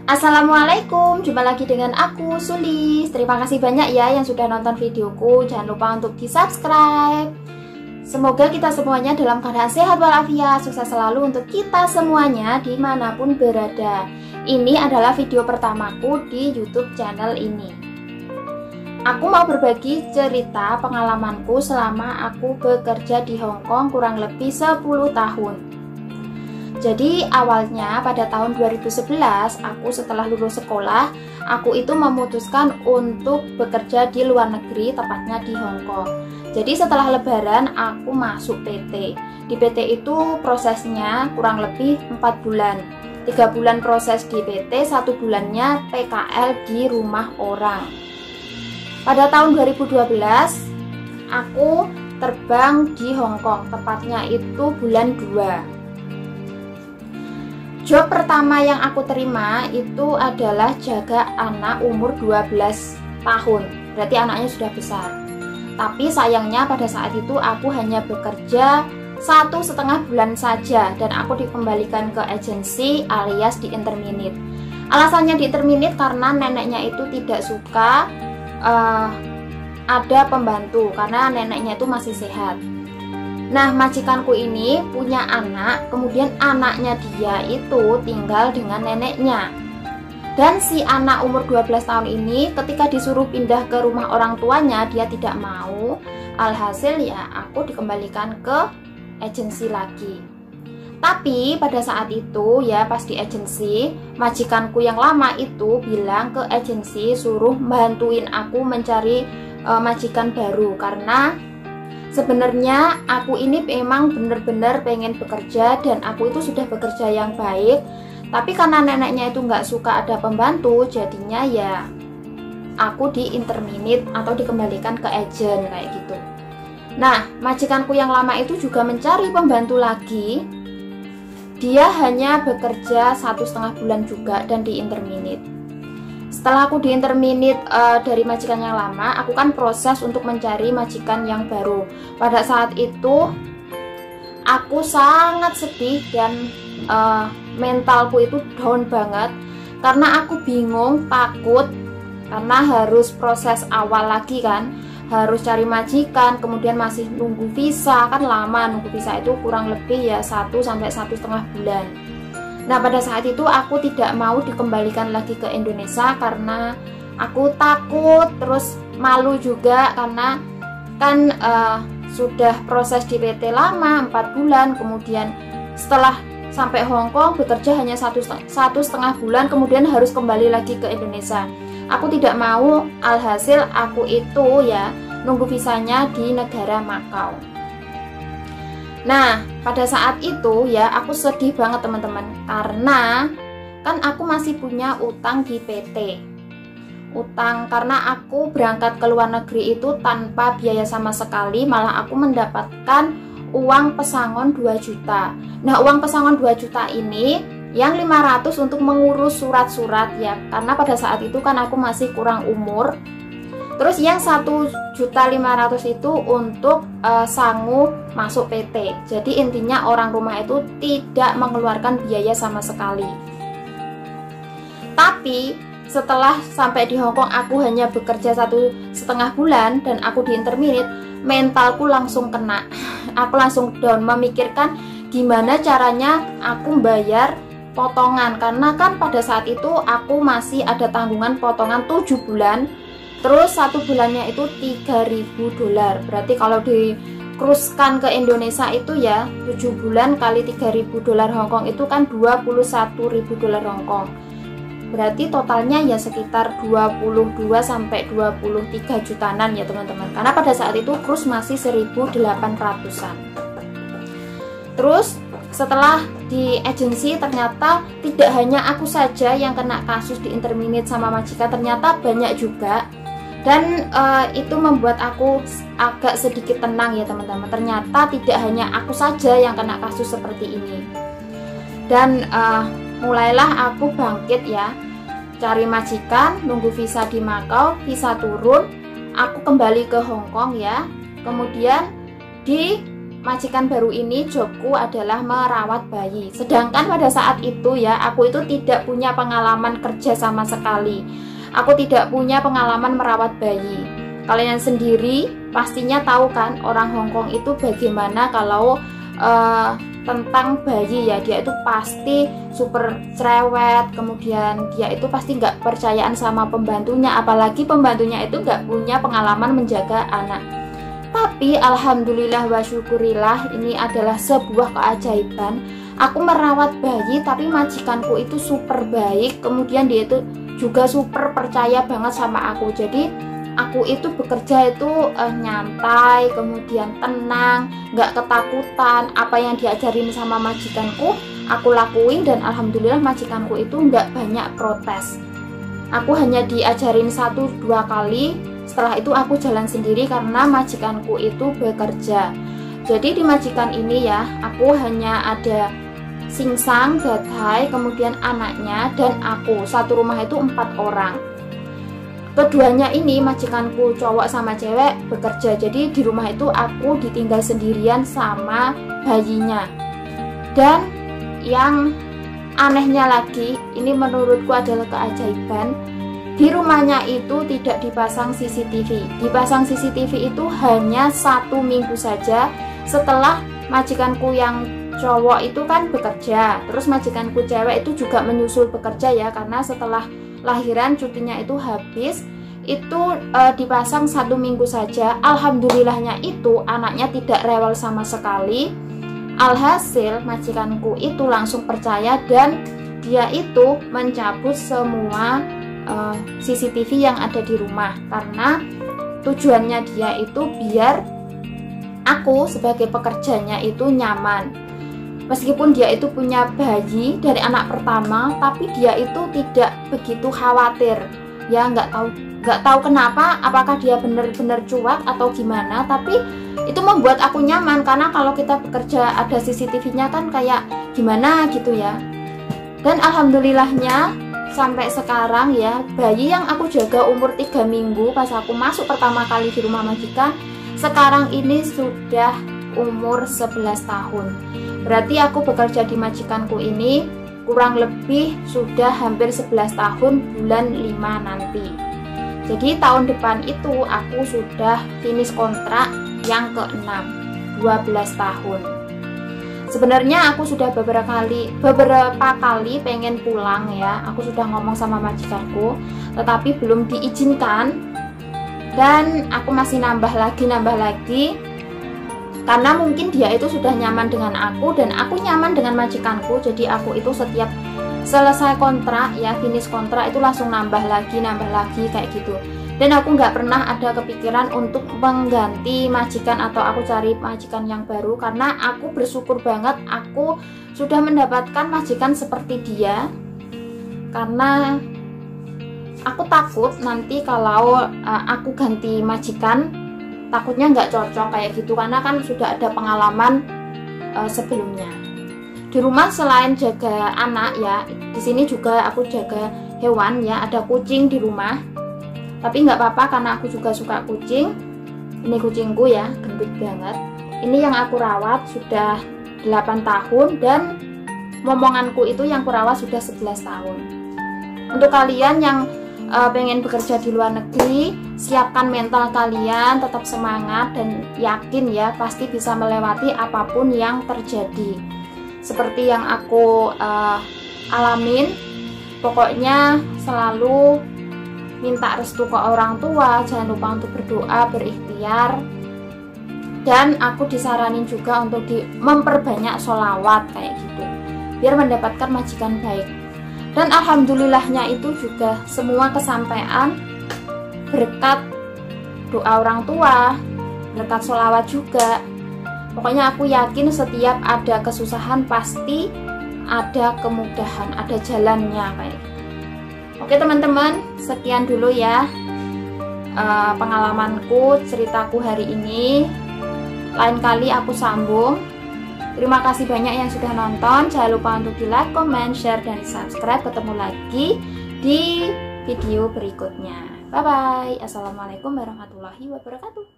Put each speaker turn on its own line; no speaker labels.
Assalamualaikum, jumpa lagi dengan aku, Sulis. Terima kasih banyak ya yang sudah nonton videoku. Jangan lupa untuk di-subscribe. Semoga kita semuanya dalam keadaan sehat walafiat, sukses selalu untuk kita semuanya dimanapun berada. Ini adalah video pertamaku di YouTube channel ini. Aku mau berbagi cerita pengalamanku selama aku bekerja di Hong Kong kurang lebih 10 tahun. Jadi awalnya pada tahun 2011 aku setelah lulus sekolah, aku itu memutuskan untuk bekerja di luar negeri, tepatnya di Hong Kong. Jadi setelah lebaran aku masuk PT. Di PT itu prosesnya kurang lebih 4 bulan. 3 bulan proses di PT, 1 bulannya PKL di rumah orang. Pada tahun 2012 aku terbang di Hong Kong, tepatnya itu bulan 2. Job pertama yang aku terima itu adalah jaga anak umur 12 tahun. Berarti anaknya sudah besar. Tapi sayangnya pada saat itu aku hanya bekerja 1,5 bulan saja dan aku dikembalikan ke agensi alias di interminate. Alasannya di interminate karena neneknya itu tidak suka ada pembantu karena neneknya itu masih sehat. Nah, majikanku ini punya anak, kemudian anaknya dia itu tinggal dengan neneknya. Dan si anak umur 12 tahun ini ketika disuruh pindah ke rumah orang tuanya, dia tidak mau. Alhasil ya aku dikembalikan ke agensi lagi. Tapi pada saat itu ya pas di agensi, majikanku yang lama itu bilang ke agensi suruh bantuin aku mencari majikan baru karena sebenarnya aku ini memang benar-benar pengen bekerja dan aku itu sudah bekerja yang baik. Tapi karena neneknya itu nggak suka ada pembantu, jadinya ya aku di interminate atau dikembalikan ke agen kayak gitu. Nah, majikanku yang lama itu juga mencari pembantu lagi. Dia hanya bekerja 1,5 bulan juga dan di interminate. Setelah aku di interminate dari majikan yang lama, aku kan proses untuk mencari majikan yang baru. Pada saat itu aku sangat sedih dan mentalku itu down banget karena aku bingung, takut karena harus proses awal lagi kan, harus cari majikan, kemudian masih nunggu visa, kan lama nunggu visa itu kurang lebih ya 1 sampai 1,5 bulan. Nah, pada saat itu aku tidak mau dikembalikan lagi ke Indonesia karena aku takut, terus malu juga karena kan sudah proses di PT lama 4 bulan, kemudian setelah sampai Hong Kong bekerja hanya 1,5 bulan, kemudian harus kembali lagi ke Indonesia. Aku tidak mau, alhasil aku itu ya nunggu visanya di negara Makau. Nah, pada saat itu ya aku sedih banget teman-teman karena kan aku masih punya utang di PT. Utang karena aku berangkat ke luar negeri itu tanpa biaya sama sekali, malah aku mendapatkan uang pesangon 2 juta. Nah, uang pesangon 2 juta ini yang 500 untuk mengurus surat-surat ya, karena pada saat itu kan aku masih kurang umur. Terus yang 1.500.000 itu untuk sangu masuk PT. Jadi intinya orang rumah itu tidak mengeluarkan biaya sama sekali. Tapi setelah sampai di Hong Kong aku hanya bekerja 1,5 bulan dan aku di interminate, mentalku langsung kena. Aku langsung down memikirkan gimana caranya aku bayar potongan karena kan pada saat itu aku masih ada tanggungan potongan 7 bulan. Terus 1 bulannya itu $3.000. Berarti kalau dikruskan ke Indonesia itu ya 7 bulan kali $3.000 Hong Kong itu kan $21.000 Hong Kong. Berarti totalnya ya sekitar 22 sampai 23 jutaan ya teman-teman. Karena pada saat itu krus masih 1.800-an. Terus setelah di agensi ternyata tidak hanya aku saja yang kena kasus di interminate sama majikan, ternyata banyak juga. Dan itu membuat aku agak sedikit tenang ya teman-teman. Ternyata tidak hanya aku saja yang kena kasus seperti ini. Dan mulailah aku bangkit ya, cari majikan, nunggu visa di Makau, visa turun, aku kembali ke Hong Kong ya. Kemudian di majikan baru ini jobku adalah merawat bayi. Sedangkan pada saat itu ya, aku itu tidak punya pengalaman kerja sama sekali. Aku tidak punya pengalaman merawat bayi. Kalian sendiri pastinya tahu kan, orang Hongkong itu bagaimana kalau tentang bayi ya, dia itu pasti super cerewet, kemudian dia itu pasti nggak percayaan sama pembantunya, apalagi pembantunya itu nggak punya pengalaman menjaga anak. Tapi alhamdulillah wa syukurillah, ini adalah sebuah keajaiban. Aku merawat bayi tapi majikanku itu super baik, kemudian dia itu juga super percaya banget sama aku. Jadi aku itu bekerja itu nyantai, kemudian tenang, nggak ketakutan. Apa yang diajarin sama majikanku aku lakuin, dan alhamdulillah majikanku itu nggak banyak protes. Aku hanya diajarin 1-2 kali, setelah itu aku jalan sendiri karena majikanku itu bekerja. Jadi di majikan ini ya, aku hanya ada Singsang, Dathai, kemudian anaknya, dan aku. Satu rumah itu 4 orang. Keduanya ini majikanku cowok sama cewek bekerja, jadi di rumah itu aku ditinggal sendirian sama bayinya. Dan yang anehnya lagi, ini menurutku adalah keajaiban, di rumahnya itu tidak dipasang CCTV. Dipasang CCTV itu hanya 1 minggu saja setelah majikanku yang cowok itu kan bekerja, terus majikanku cewek itu juga menyusul bekerja ya, karena setelah lahiran cutinya itu habis, itu dipasang 1 minggu saja. Alhamdulillahnya itu anaknya tidak rewel sama sekali. Alhasil majikanku itu langsung percaya dan dia itu mencabut semua CCTV yang ada di rumah, karena tujuannya dia itu biar aku sebagai pekerjanya itu nyaman. Meskipun dia itu punya bayi dari anak pertama, tapi dia itu tidak begitu khawatir. Ya nggak tahu kenapa, apakah dia benar-benar cuek atau gimana, tapi itu membuat aku nyaman, karena kalau kita bekerja ada CCTV-nya kan kayak gimana gitu ya. Dan alhamdulillahnya sampai sekarang ya, bayi yang aku jaga umur 3 minggu pas aku masuk pertama kali di rumah majikan, sekarang ini sudah umur 11 tahun. Berarti aku bekerja di majikanku ini kurang lebih sudah hampir 11 tahun bulan 5 nanti. Jadi tahun depan itu aku sudah finish kontrak yang ke-6, 12 tahun. Sebenarnya aku sudah beberapa kali pengen pulang ya. Aku sudah ngomong sama majikanku, tetapi belum diizinkan. Dan aku masih nambah lagi, karena mungkin dia itu sudah nyaman dengan aku dan aku nyaman dengan majikanku. Jadi aku itu setiap selesai kontrak ya, finish kontrak itu langsung nambah lagi kayak gitu. Dan aku nggak pernah ada kepikiran untuk mengganti majikan atau aku cari majikan yang baru, karena aku bersyukur banget aku sudah mendapatkan majikan seperti dia. Karena aku takut nanti kalau aku ganti majikan, takutnya nggak cocok kayak gitu, karena kan sudah ada pengalaman sebelumnya. Di rumah selain jaga anak ya, di sini juga aku jaga hewan ya, ada kucing di rumah. Tapi nggak apa-apa karena aku juga suka kucing. Ini kucingku ya, gendut banget. Ini yang aku rawat sudah 8 tahun dan momonganku itu yang aku rawat sudah 11 tahun. Untuk kalian yang pengen bekerja di luar negeri, siapkan mental kalian, tetap semangat dan yakin ya pasti bisa melewati apapun yang terjadi. Seperti yang aku alamin, pokoknya selalu minta restu ke orang tua, jangan lupa untuk berdoa, berikhtiar, dan aku disaranin juga untuk memperbanyak sholawat kayak gitu biar mendapatkan majikan baik. Dan alhamdulillahnya itu juga semua kesampaian berkat doa orang tua, berkat sholawat juga. Pokoknya aku yakin setiap ada kesusahan pasti ada kemudahan, ada jalannya kayak gitu. Oke teman-teman, sekian dulu ya pengalamanku, ceritaku hari ini. Lain kali aku sambung. Terima kasih banyak yang sudah nonton. Jangan lupa untuk di like, comment, share, dan subscribe. Ketemu lagi di video berikutnya. Bye bye. Assalamualaikum warahmatullahi wabarakatuh.